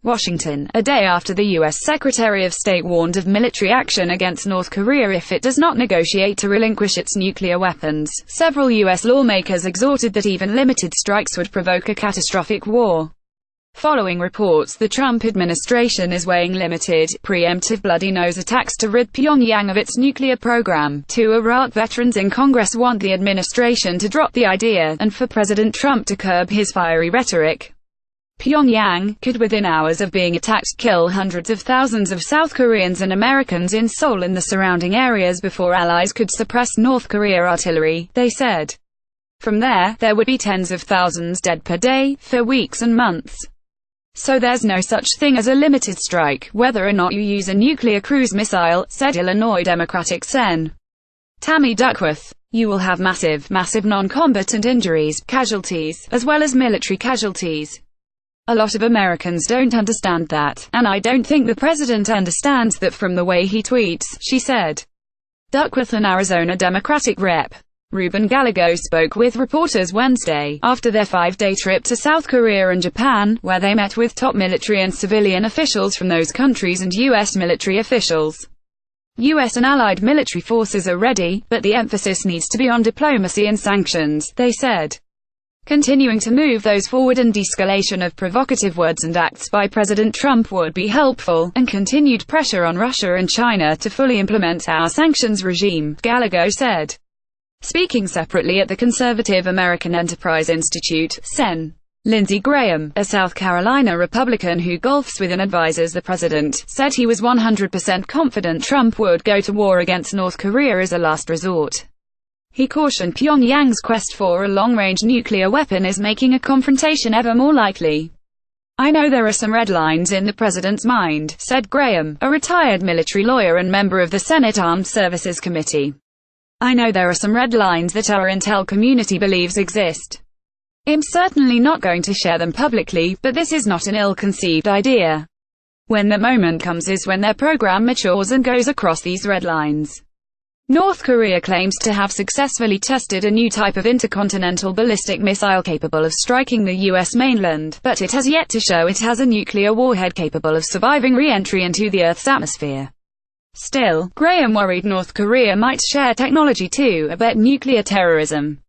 Washington, a day after the U.S. Secretary of State warned of military action against North Korea if it does not negotiate to relinquish its nuclear weapons. Several U.S. lawmakers exhorted that even limited strikes would provoke a catastrophic war. Following reports the Trump administration is weighing limited, preemptive bloody-nose attacks to rid Pyongyang of its nuclear program. Two Iraq veterans in Congress want the administration to drop the idea, and for President Trump to curb his fiery rhetoric. Pyongyang could within hours of being attacked kill hundreds of thousands of South Koreans and Americans in Seoul and the surrounding areas before allies could suppress North Korea artillery, they said. From there would be tens of thousands dead per day, for weeks and months. So there's no such thing as a limited strike, whether or not you use a nuclear cruise missile, said Illinois Democratic Sen. Tammy Duckworth. You will have massive non-combatant injuries, casualties, as well as military casualties. A lot of Americans don't understand that, and I don't think the president understands that from the way he tweets, she said. Duckworth, an Arizona Democratic Rep. Ruben Gallego spoke with reporters Wednesday, after their 5-day trip to South Korea and Japan, where they met with top military and civilian officials from those countries and U.S. military officials. U.S. and allied military forces are ready, but the emphasis needs to be on diplomacy and sanctions, they said. Continuing to move those forward and de-escalation of provocative words and acts by President Trump would be helpful, and continued pressure on Russia and China to fully implement our sanctions regime, Gallego said. Speaking separately at the conservative American Enterprise Institute, Sen. Lindsey Graham, a South Carolina Republican who golfs with and advises the president, said he was 100% confident Trump would go to war against North Korea as a last resort. He cautioned Pyongyang's quest for a long-range nuclear weapon is making a confrontation ever more likely. I know there are some red lines in the president's mind, said Graham, a retired military lawyer and member of the Senate Armed Services Committee. I know there are some red lines that our intel community believes exist. I'm certainly not going to share them publicly, but this is not an ill-conceived idea. When the moment comes is when their program matures and goes across these red lines. North Korea claims to have successfully tested a new type of intercontinental ballistic missile capable of striking the U.S. mainland, but it has yet to show it has a nuclear warhead capable of surviving re-entry into the Earth's atmosphere. Still, Graham worried North Korea might share technology to abet nuclear terrorism.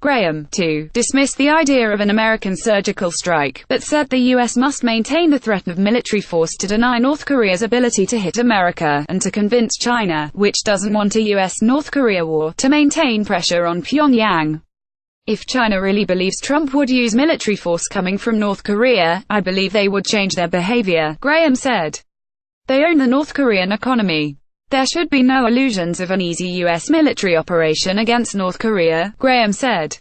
Graham, too, dismissed the idea of an American surgical strike, but said the U.S. must maintain the threat of military force to deny North Korea's ability to hit America, and to convince China, which doesn't want a U.S.-North Korea war, to maintain pressure on Pyongyang. If China really believes Trump would use military force coming from North Korea, I believe they would change their behavior, Graham said. They own the North Korean economy. There should be no illusions of an easy U.S. military operation against North Korea, Graham said.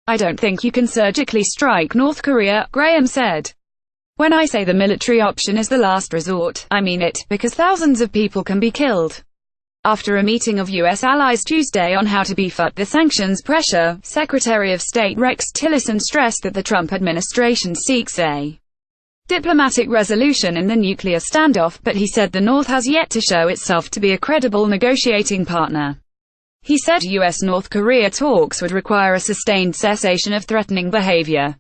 I don't think you can surgically strike North Korea, Graham said. When I say the military option is the last resort, I mean it, because thousands of people can be killed. After a meeting of U.S. allies Tuesday on how to beef up the sanctions pressure, Secretary of State Rex Tillerson stressed that the Trump administration seeks a diplomatic resolution in the nuclear standoff, but he said the North has yet to show itself to be a credible negotiating partner. He said U.S.-North Korea talks would require a sustained cessation of threatening behavior.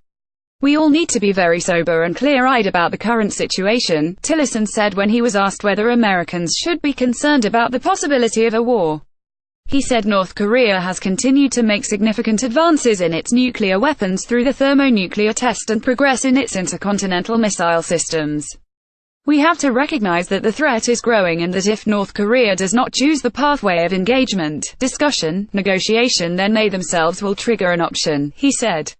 We all need to be very sober and clear-eyed about the current situation, Tillerson said when he was asked whether Americans should be concerned about the possibility of a war. He said North Korea has continued to make significant advances in its nuclear weapons through the thermonuclear test and progress in its intercontinental missile systems. We have to recognize that the threat is growing and that if North Korea does not choose the pathway of engagement, discussion, negotiation, then they themselves will trigger an option, he said.